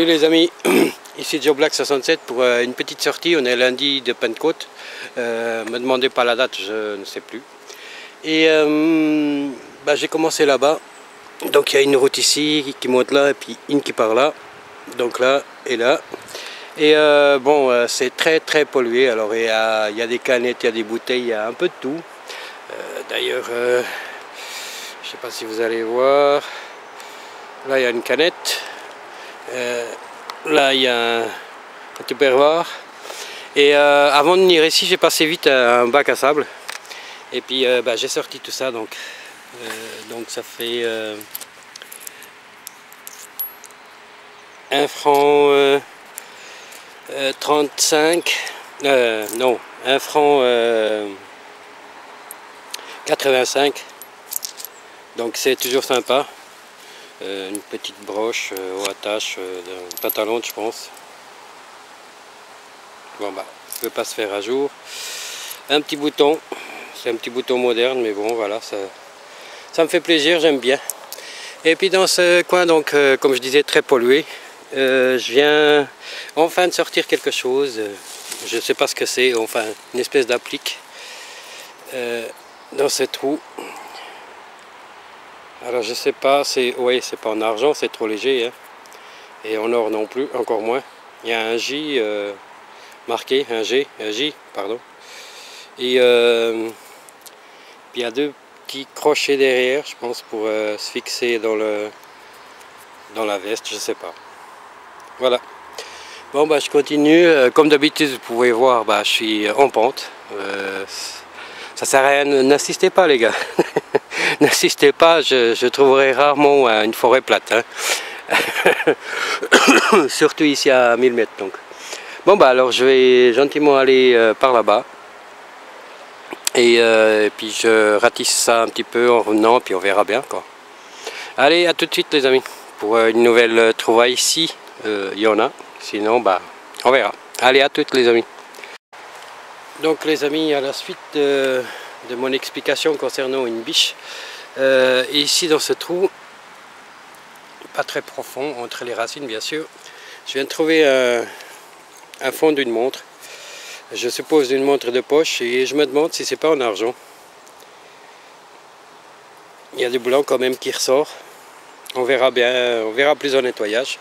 Salut les amis, ici Joe Black 67 pour une petite sortie. On est lundi de Pentecôte. Me demandez pas la date, je ne sais plus. Et j'ai commencé là-bas. Donc il y a une route ici qui monte là et puis une qui part là. Donc là et là. Et c'est très pollué. Alors il y a des canettes, il y a des bouteilles, il y a un peu de tout. D'ailleurs, je sais pas si vous allez voir. Là il y a une canette. Là il y a un tupperware. Et avant de venir ici, j'ai passé vite un bac à sable. Et puis j'ai sorti tout ça, donc ça fait 1 franc 35, non, 1 franc 85. Donc c'est toujours sympa. Une petite broche aux attaches d'un pantalon, je pense. Bon ça ne peut pas se faire à jour. Un petit bouton, c'est un petit bouton moderne, mais bon voilà, ça me fait plaisir, j'aime bien. Et puis dans ce coin, donc comme je disais, très pollué, je viens enfin de sortir quelque chose. Je ne sais pas ce que c'est, enfin une espèce d'applique dans ce trou. Alors je sais pas, c'est pas en argent, c'est trop léger, hein. Et en or non plus, encore moins. Il y a un J marqué, un J, pardon. Et puis il y a 2 petits crochets derrière, je pense, pour se fixer dans la veste, je sais pas. Voilà. Bon je continue. Comme d'habitude, vous pouvez voir, je suis en pente. Ça sert à rien, n'insistez pas les gars. N'insistez pas, je trouverai rarement une forêt plate, hein. Surtout ici à 1000 mètres donc. Bon alors je vais gentiment aller par là-bas. Et puis je ratisse ça un petit peu en revenant, puis on verra bien quoi. Allez, à tout de suite les amis, pour une nouvelle trouvaille ici, il y en a, sinon on verra. Allez, à toutes les amis. Donc les amis, à la suite de mon explication concernant une biche, ici dans ce trou, pas très profond, entre les racines bien sûr, je viens de trouver un fond d'une montre. Je suppose une montre de poche, et je me demande si c'est pas en argent. Il y a du blanc quand même qui ressort. On verra bien, on verra plus au nettoyage.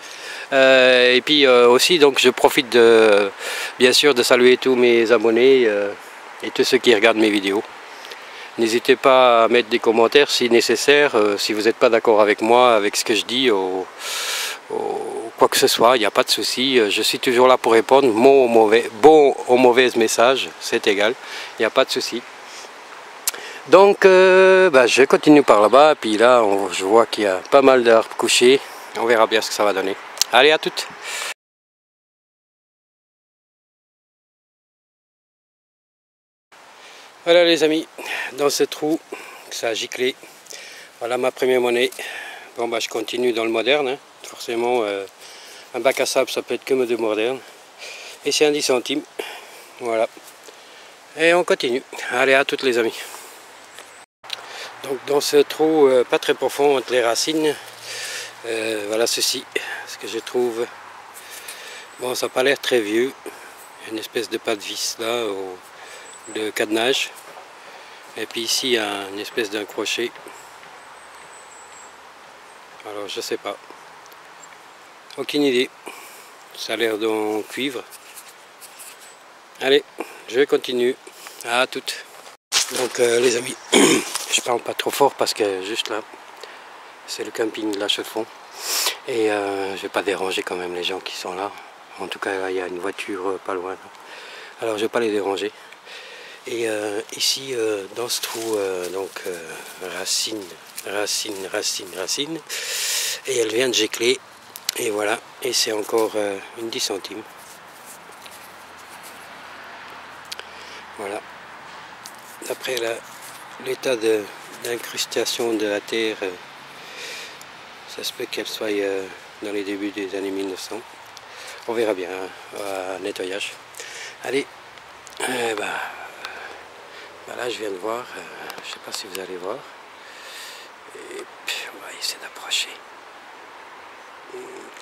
Et puis aussi, donc je profite bien sûr de saluer tous mes abonnés et tous ceux qui regardent mes vidéos. N'hésitez pas à mettre des commentaires si nécessaire, si vous n'êtes pas d'accord avec moi, avec ce que je dis, quoi que ce soit, il n'y a pas de souci. Je suis toujours là pour répondre, bon ou mauvais messages, c'est égal, il n'y a pas de souci. Donc je continue par là-bas, puis là je vois qu'il y a pas mal d'arbres couchés. On verra bien ce que ça va donner. Allez, à toutes. Voilà les amis, dans ce trou, ça a giclé. Voilà ma première monnaie. Bon je continue dans le moderne, hein. Forcément un bac à sable ça peut être que de moderne. Et c'est un 10 centimes. Voilà. Et on continue. Allez, à toutes les amis. Donc dans ce trou pas très profond entre les racines, voilà ceci, ce que je trouve. Bon, ça n'a pas l'air très vieux. Une espèce de pas de vis là, de cadenage. Et puis ici il y a une espèce d'un crochet. Alors je sais pas. Aucune idée. Ça a l'air d'un cuivre. Allez, je continue. À toutes. Donc les amis, je parle pas trop fort parce que juste là, c'est le camping de la Chaux-de-Fonds. Et je vais pas déranger quand même les gens qui sont là. En tout cas, là, il y a une voiture pas loin. Alors je vais pas les déranger. Et ici, dans ce trou, racine. Et elle vient de gicler. Et voilà. Et c'est encore une 10 centimes. Voilà. D'après l'état d'incrustation de la terre, ça se peut qu'elle soit dans les débuts des années 1900. On verra bien à nettoyage. Allez, là je viens de voir, je ne sais pas si vous allez voir. Et puis on va essayer d'approcher.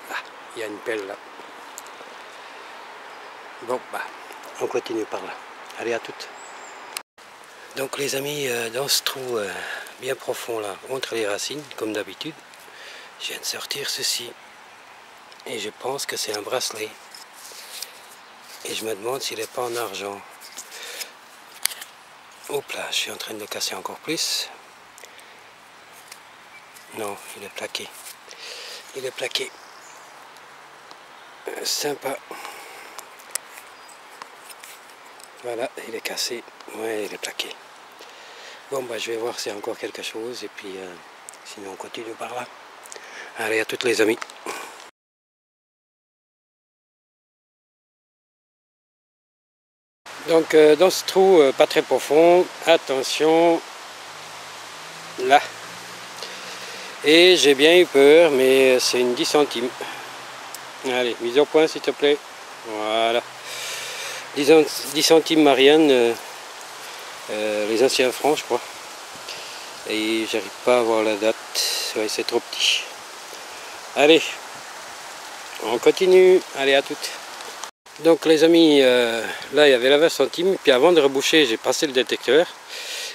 Là, Il y a une pelle là. Bon, bah, on continue par là. Allez, à toutes. Donc les amis, dans ce trou bien profond là, entre les racines, comme d'habitude, je viens de sortir ceci. Et je pense que c'est un bracelet. Et je me demande s'il n'est pas en argent. Hop là, je suis en train de le casser encore plus. Non, il est plaqué. Il est plaqué. Sympa. Voilà, il est cassé. Ouais, il est plaqué. Bon, bah je vais voir s'il y a encore quelque chose. Et puis, sinon on continue par là. Allez, à toutes les amis. Donc dans ce trou pas très profond, attention, là. Et j'ai bien eu peur, mais c'est une 10 centimes. Allez, mise au point s'il te plaît. Voilà. 10 centimes Marianne, les anciens francs je crois. Et j'arrive pas à voir la date, ouais, c'est trop petit. Allez, on continue, allez à toutes. Donc les amis, là il y avait la 20 centimes, puis avant de reboucher j'ai passé le détecteur.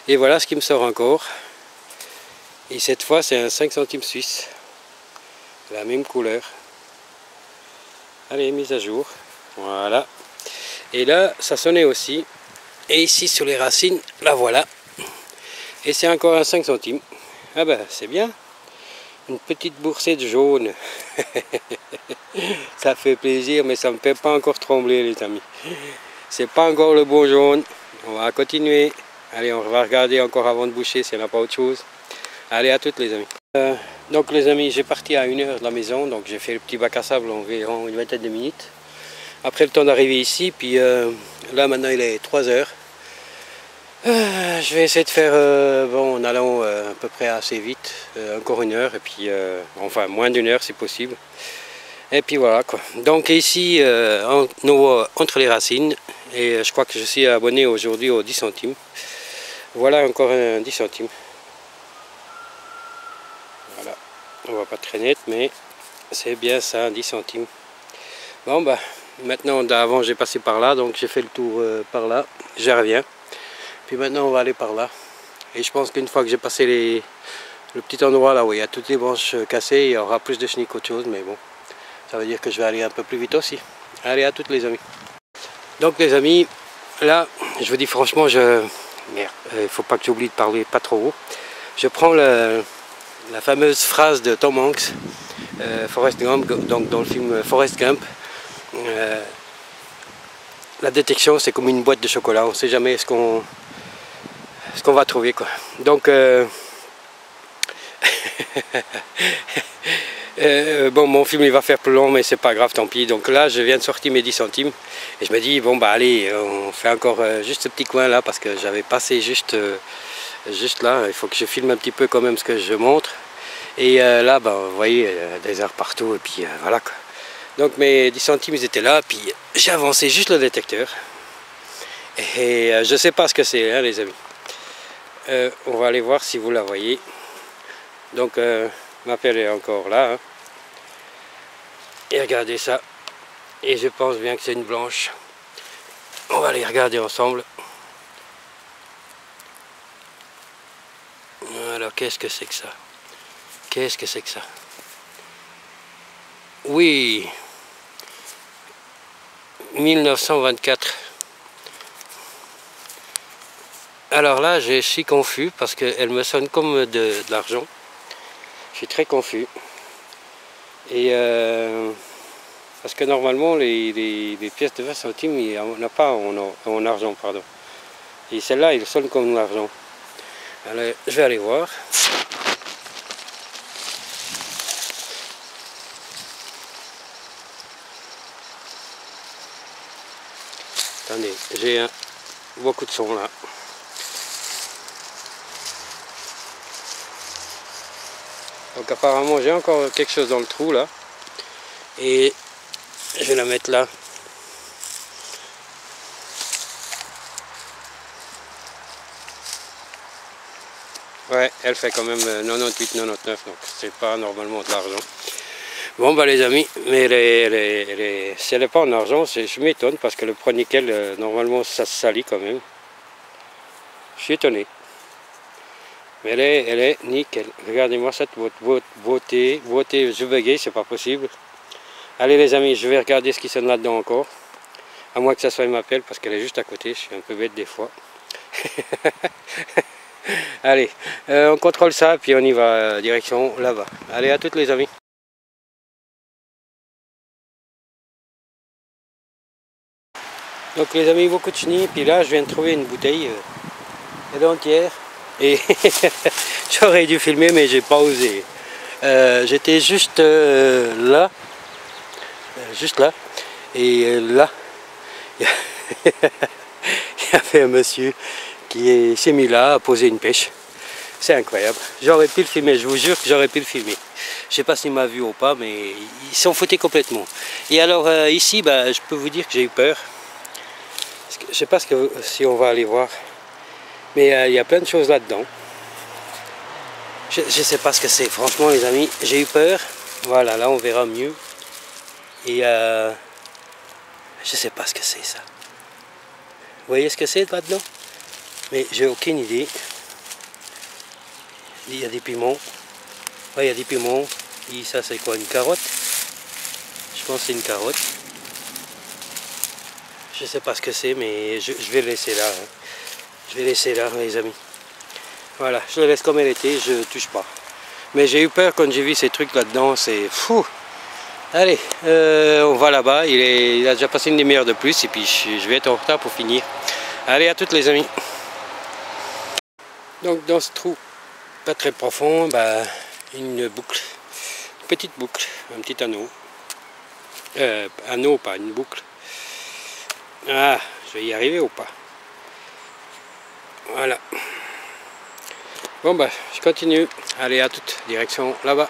Et voilà ce qui me sort encore. Et cette fois c'est un 5 centimes suisse. La même couleur. Allez, mise à jour. Voilà. Et là ça sonnait aussi. Et ici sur les racines, la voilà. Et c'est encore un 5 centimes. Ah ben c'est bien. Une petite boursée de jaune. Ça fait plaisir, mais ça ne me fait pas encore trembler les amis. C'est pas encore le bon jaune. On va continuer. Allez, on va regarder encore avant de boucher s'il n'y en a pas autre chose. Allez, à toutes les amis. Donc les amis, j'ai parti à 1h de la maison. Donc j'ai fait le petit bac à sable environ une vingtaine de minutes. Après le temps d'arriver ici, puis là maintenant il est 3h. Je vais essayer de faire bon, en allant à peu près assez vite, encore 1h, et puis enfin moins d'1h si possible. Et puis voilà quoi. Donc ici, entre les racines, et je crois que je suis abonné aujourd'hui aux 10 centimes. Voilà encore un 10 centimes. Voilà, on voit pas très net, mais c'est bien ça, un 10 centimes. Bon bah, maintenant, avant j'ai passé par là, donc j'ai fait le tour par là, je reviens. Puis maintenant on va aller par là. Et je pense qu'une fois que j'ai passé le petit endroit là où il y a toutes les branches cassées, il y aura plus de chenilles qu'autre chose, mais bon. Ça veut dire que je vais aller un peu plus vite aussi. Allez, à toutes les amis. Donc les amis, là, je vous dis franchement, merde, il faut pas que j'oublie de parler pas trop haut. Je prends la fameuse phrase de Tom Hanks, Forrest Gump, donc dans le film Forrest Gump. La détection, c'est comme une boîte de chocolat, on ne sait jamais ce qu'on va trouver quoi. Donc bon, mon film il va faire plus long, mais c'est pas grave, tant pis. Donc là je viens de sortir mes 10 centimes et je me dis bon bah allez, on fait encore juste ce petit coin là, parce que j'avais passé juste là. Il faut que je filme un petit peu quand même ce que je montre. Et là bah, vous voyez des arbres partout, et puis voilà quoi. Donc mes 10 centimes ils étaient là, puis j'ai avancé juste le détecteur. Et je sais pas ce que c'est hein, les amis. On va aller voir si vous la voyez. Donc ma pelle est encore là. Hein. Et regardez ça. Et je pense bien que c'est une blanche. On va aller regarder ensemble. Alors qu'est-ce que c'est que ça? Qu'est-ce que c'est que ça? Oui, 1924. Alors là, je suis confus parce qu'elle me sonne comme de l'argent. Je suis très confus. Et parce que normalement, les pièces de 20 centimes, il n'y en a pas en argent, pardon. Et celle-là, il sonne comme de l'argent. Alors, je vais aller voir. Attendez, j'ai beaucoup de son là. Donc apparemment j'ai encore quelque chose dans le trou là. Et je vais la mettre là. Ouais, elle fait quand même 98, 99, donc c'est pas normalement de l'argent. Bon bah les amis, mais si elle n'est pas en argent, je m'étonne parce que le poids nickel, normalement ça se salit quand même. Je suis étonné. Mais elle est nickel. Regardez-moi cette beauté, je bégaye, c'est pas possible. Allez les amis, je vais regarder ce qui sonne là-dedans encore. À moins que ça soit m'appelle parce qu'elle est juste à côté, je suis un peu bête des fois. Allez, on contrôle ça, puis on y va, direction là-bas. Allez, à toutes les amis. Donc les amis, vous continuez, puis là je viens de trouver une bouteille, elle est entière. Et j'aurais dû filmer mais j'ai pas osé. J'étais juste là, et là, il y avait un monsieur qui s'est mis là à poser une pêche. C'est incroyable. J'aurais pu le filmer, je vous jure que j'aurais pu le filmer. Je sais pas s'il m'a vu ou pas, mais il s'en foutait complètement. Et alors ici, bah, je peux vous dire que j'ai eu peur. Je sais pas si on va aller voir. Mais il y a plein de choses là-dedans. Je ne sais pas ce que c'est. Franchement les amis, j'ai eu peur. Voilà, là on verra mieux. Et je ne sais pas ce que c'est ça. Vous voyez ce que c'est là-dedans? Mais j'ai aucune idée. Il y a des piments. Ouais, il y a des piments. Et ça c'est quoi? Une carotte? Je pense que c'est une carotte. Je ne sais pas ce que c'est, mais je vais le laisser là. Hein. Je vais laisser là les amis. Voilà, je la laisse comme elle était, je ne touche pas. Mais j'ai eu peur quand j'ai vu ces trucs là-dedans, c'est fou. Allez, on va là-bas, il a déjà passé une demi-heure de plus et puis je vais être en retard pour finir. Allez, à toutes les amis. Donc dans ce trou pas très profond, bah, une boucle, une petite boucle, un petit anneau. Anneau, pas une boucle. Ah, je vais y arriver ou pas? Voilà. Bon bah, je continue. Allez, à toute direction là-bas.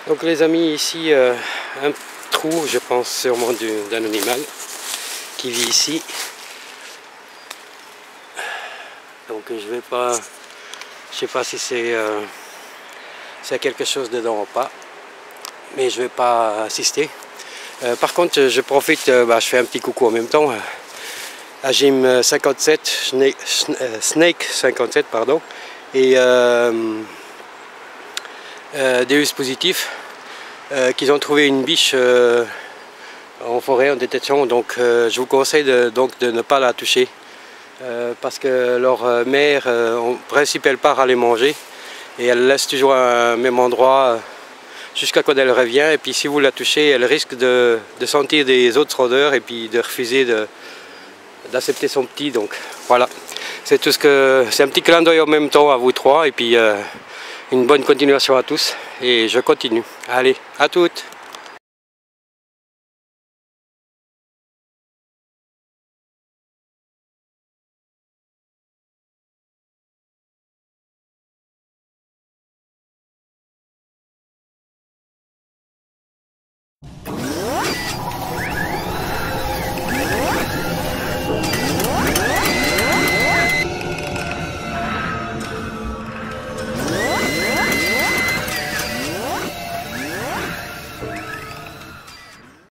Donc les amis, ici, un trou, je pense sûrement d'un animal qui vit ici. Donc je vais pas, je sais pas si c'est quelque chose dedans ou pas, mais je vais pas assister. Par contre, je profite, je fais un petit coucou en même temps à Jim 57, Snake 57 pardon, et Deus Positif, qu'ils ont trouvé une biche en forêt en détection, donc je vous conseille de ne pas la toucher. Parce que leur mère, en principe, elle part aller manger et elle laisse toujours un même endroit jusqu'à quand elle revient. Et puis si vous la touchez, elle risque de sentir des autres odeurs et puis de refuser d'accepter son petit. Donc voilà, c'est tout c'est un petit clin d'œil en même temps à vous trois et puis une bonne continuation à tous. Et je continue. Allez, à toutes!